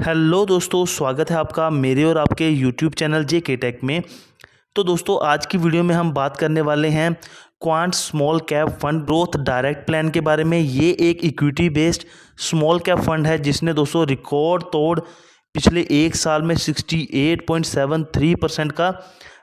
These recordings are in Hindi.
हेलो दोस्तों, स्वागत है आपका मेरे और आपके यूट्यूब चैनल जेके टेक में। तो दोस्तों, आज की वीडियो में हम बात करने वाले हैं quant small cap fund growth direct plan के बारे में। ये एक equity based small cap fund है जिसने दोस्तों रिकॉर्ड तोड़ पिछले एक साल में 68.73% का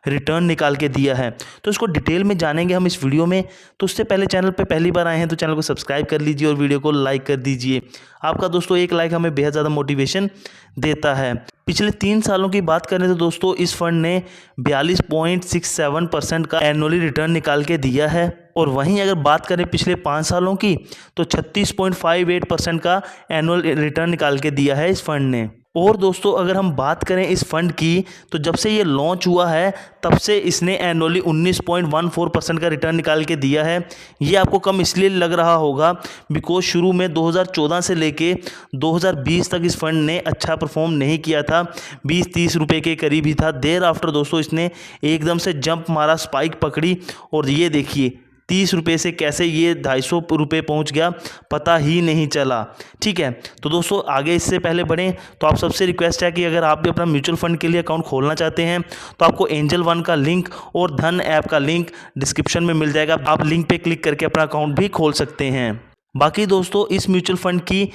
रिटर्न निकाल के दिया है। तो इसको डिटेल में जानेंगे हम इस वीडियो में। तो उससे पहले चैनल पे पहली बार आए हैं तो चैनल को सब्सक्राइब कर लीजिए और वीडियो को लाइक कर दीजिए। आपका दोस्तों एक लाइक हमें बेहद ज़्यादा मोटिवेशन देता है। पिछले 3 सालों की बात करें तो दोस्तों इस फंड ने 42.67% का एनुअली रिटर्न निकाल के दिया है। और वहीं अगर बात करें पिछले 5 सालों की तो 36.58% का एनुअल रिटर्न निकाल के दिया है इस फंड ने। और दोस्तों अगर हम बात करें इस फंड की तो जब से ये लॉन्च हुआ है तब से इसने एनुअली 19.14% का रिटर्न निकाल के दिया है। ये आपको कम इसलिए लग रहा होगा बिकॉज शुरू में 2014 से लेके 2020 तक इस फंड ने अच्छा परफॉर्म नहीं किया था, 20-30 रुपये के करीब ही था। देर आफ्टर दोस्तों इसने एकदम से जंप मारा, स्पाइक पकड़ी और ये देखिए 30 रुपये से कैसे ये 250 रुपये पहुँच गया पता ही नहीं चला। ठीक है, तो दोस्तों आगे इससे पहले बढ़ें तो आप सबसे रिक्वेस्ट है कि अगर आप भी अपना म्यूचुअल फंड के लिए अकाउंट खोलना चाहते हैं तो आपको एंजल वन का लिंक और धन ऐप का लिंक डिस्क्रिप्शन में मिल जाएगा। आप लिंक पे क्लिक करके अपना अकाउंट भी खोल सकते हैं। बाकी दोस्तों इस म्यूचुअल फंड की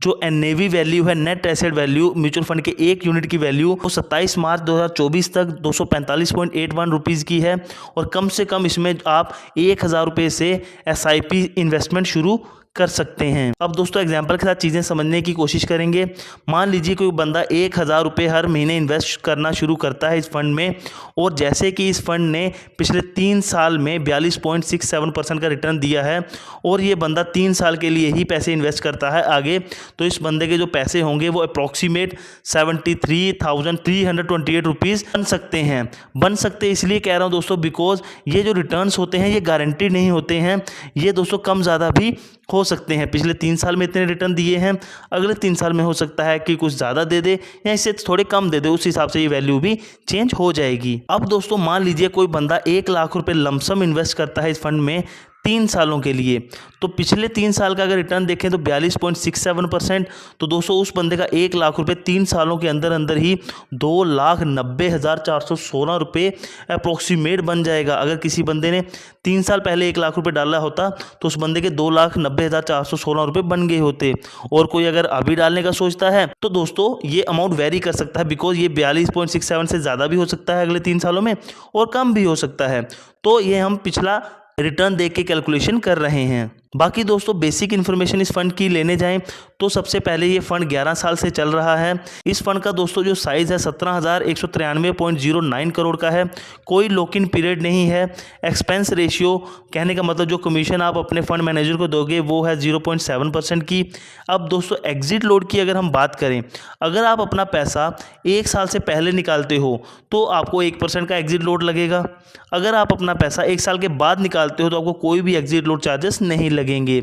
जो एनएवी वैल्यू है, net asset value, mutual fund के एक यूनिट की वैल्यू वो 27 मार्च 2024 तक 245.81 रुपीज़ की है। और कम से कम इसमें आप 1000 रुपये से एसआईपी इन्वेस्टमेंट शुरू कर सकते हैं। अब दोस्तों एग्जाम्पल के साथ चीज़ें समझने की कोशिश करेंगे। मान लीजिए कोई बंदा 1000 रुपये हर महीने इन्वेस्ट करना शुरू करता है इस फंड में, और जैसे कि इस फंड ने पिछले 3 साल में 42.67% का रिटर्न दिया है और ये बंदा 3 साल के लिए ही पैसे इन्वेस्ट करता है आगे, तो इस बंदे के जो पैसे होंगे वो अप्रॉक्सीमेट 73,328 रुपीज़ बन सकते हैं। बन सकते इसलिए कह रहा हूँ दोस्तों बिकॉज ये जो रिटर्न्स होते हैं ये गारंटीड नहीं होते हैं। ये दोस्तों कम ज़्यादा भी हो सकते हैं। पिछले 3 साल में इतने रिटर्न दिए हैं, अगले 3 साल में हो सकता है कि कुछ ज़्यादा दे दे या इससे थोड़े कम दे दे, उस हिसाब से ये वैल्यू भी चेंज हो जाएगी। अब दोस्तों मान लीजिए कोई बंदा 1 लाख रुपए लमसम इन्वेस्ट करता है इस फंड में 3 सालों के लिए, तो पिछले 3 साल का अगर रिटर्न देखें तो 42.67%। तो दोस्तों उस बंदे का 1 लाख रुपए 3 सालों के अंदर अंदर ही 2,90,416 रुपये अप्रोक्सीमेट बन जाएगा। अगर किसी बंदे ने 3 साल पहले 1 लाख रुपए डाला होता तो उस बंदे के 2,90,416 रुपये बन गए होते। और कोई अगर अभी डालने का सोचता है तो दोस्तों ये अमाउंट वेरी कर सकता है बिकॉज ये 42.67 से ज़्यादा भी हो सकता है अगले 3 सालों में और कम भी हो सकता है। तो ये हम पिछला रिटर्न देख के कैलकुलेशन कर रहे हैं। बाकी दोस्तों बेसिक इन्फॉर्मेशन इस फंड की लेने जाएं तो सबसे पहले ये फंड 11 साल से चल रहा है। इस फंड का दोस्तों जो साइज़ है 17,193.09 करोड़ का है। कोई लॉक इन पीरियड नहीं है। एक्सपेंस रेशियो कहने का मतलब जो कमीशन आप अपने फंड मैनेजर को दोगे वो है 0.7% की। अब दोस्तों एग्जिट लोड की अगर हम बात करें, अगर आप अपना पैसा 1 साल से पहले निकालते हो तो आपको 1% का एग्जिट लोड लगेगा। अगर आप अपना पैसा 1 साल के बाद निकालते हो तो आपको कोई भी एग्जिट लोड चार्जेस नहीं लगेंगे।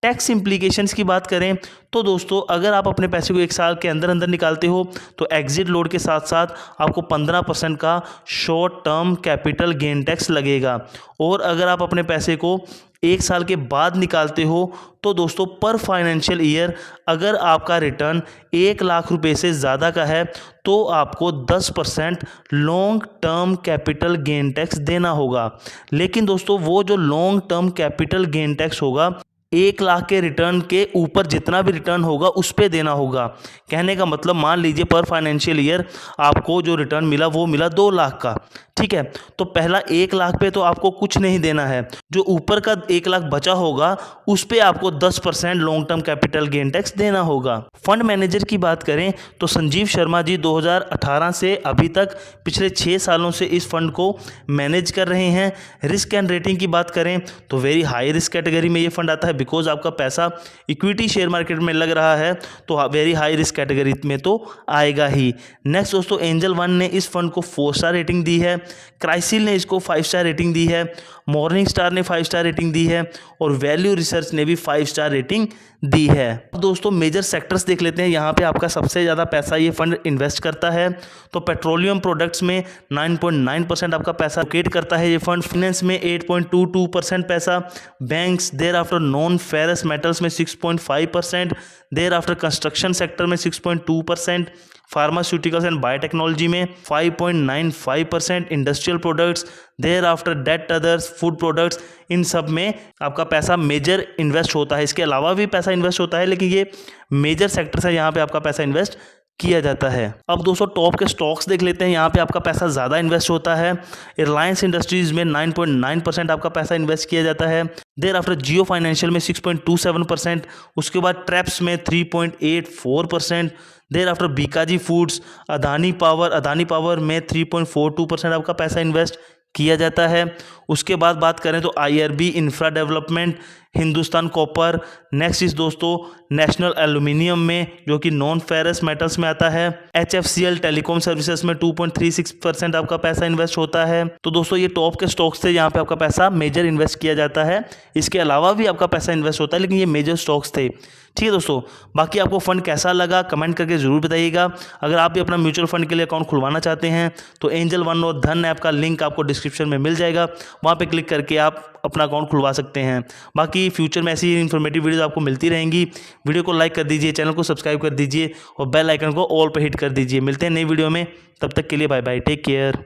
टैक्स इम्प्लीकेशंस की बात करें तो दोस्तों अगर आप अपने पैसे को 1 साल के अंदर अंदर निकालते हो तो एग्जिट लोड के साथ साथ आपको 15% का short term capital gain tax लगेगा। और अगर आप अपने पैसे को 1 साल के बाद निकालते हो तो दोस्तों पर फाइनेंशियल ईयर अगर आपका रिटर्न 1 लाख रुपए से ज़्यादा का है तो आपको 10% long term capital gain tax देना होगा। लेकिन दोस्तों वो जो long term capital gain tax होगा 1 लाख के रिटर्न के ऊपर जितना भी रिटर्न होगा उस पे देना होगा। कहने का मतलब मान लीजिए पर फाइनेंशियल ईयर आपको जो रिटर्न मिला वो मिला 2 लाख का, ठीक है, तो पहला 1 लाख पे तो आपको कुछ नहीं देना है। जो ऊपर का 1 लाख बचा होगा उस पे आपको 10% long term capital gain tax देना होगा। फंड मैनेजर की बात करें तो संजीव शर्मा जी 2018 से अभी तक पिछले 6 सालों से इस फंड को मैनेज कर रहे हैं। रिस्क एंड रेटिंग की बात करें तो वेरी हाई रिस्क कैटेगरी में ये फंड आता है बिकॉज आपका पैसा इक्विटी शेयर मार्केट में लग रहा है तो वेरी हाई रिस्क कैटेगरी में तो आएगा ही। नेक्स्ट दोस्तों एंजल वन ने इस फंड को 4 स्टार रेटिंग दी है। क्राइसिल ने इसको 5 स्टार रेटिंग दी है, मॉर्निंग स्टार ने 5 स्टार रेटिंग दी है और वैल्यू रिसर्च ने भी 5 स्टार रेटिंग दी है। अब दोस्तों मेजर सेक्टर्स देख लेते हैं, यहाँ पे आपका सबसे ज़्यादा पैसा ये फंड इन्वेस्ट करता है। तो पेट्रोलियम प्रोडक्ट्स में 9.9% आपका पैसा लोकेट करता है ये फंड, फाइनेंस में 8.22% पैसा, banks, thereafter non ferrous metals में 6.5%, देयर आफ्टर कंस्ट्रक्शन सेक्टर में 6.2%, फार्मास्यूटिकल्स एंड बायोटेक्नोलॉजी में 5.95%, industrial products, thereafter that others, food products, इन सब में आपका पैसा मेजर इन्वेस्ट होता है। इसके अलावा भी पैसा इन्वेस्ट होता है, लेकिन ये मेजर सेक्टर्स है, यहाँ पे आपका पैसा इन्वेस्ट किया जाता है। अब दोस्तों टॉप के स्टॉक्स देख लेते हैं, यहाँ पे आपका पैसा ज़्यादा इन्वेस्ट होता है। रिलायंस इंडस्ट्रीज में 9.9% आपका पैसा इन्वेस्ट किया जाता है। देर आफ्टर जियो फाइनेंशियल में 6.27%, उसके बाद ट्रैप्स में 3.84%, there after Bikaji foods, Adani power में 3.42% आपका पैसा इन्वेस्ट किया जाता है। उसके बाद बात करें तो IRB infra development, Hindustan copper, next is दोस्तों नेशनल एल्यूमिनियम में जो कि नॉन फेरस मेटल्स में आता है। HFCL टेलीकॉम सर्विसेज में 2.36% आपका पैसा इन्वेस्ट होता है। तो दोस्तों ये टॉप के स्टॉक्स थे, यहाँ पे आपका पैसा मेजर इन्वेस्ट किया जाता है। इसके अलावा भी आपका पैसा इन्वेस्ट होता है, लेकिन ये मेजर स्टॉक्स थे। ठीक है दोस्तों, बाकी आपको फंड कैसा लगा कमेंट करके ज़रूर बताइएगा। अगर आप भी अपना म्यूचुअल फंड के लिए अकाउंट खुलवाना चाहते हैं तो एंजल वन और धन ऐप का लिंक आपको डिस्क्रिप्शन में मिल जाएगा, वहाँ पे क्लिक करके आप अपना अकाउंट खुलवा सकते हैं। बाकी फ्यूचर में ऐसी इन्फॉर्मेटिव वीडियोस आपको मिलती रहेंगी। वीडियो को लाइक कर दीजिए, चैनल को सब्सक्राइब कर दीजिए और बेल आइकन को ऑल पे हिट कर दीजिए। मिलते हैं नई वीडियो में, तब तक के लिए बाय बाय, टेक केयर।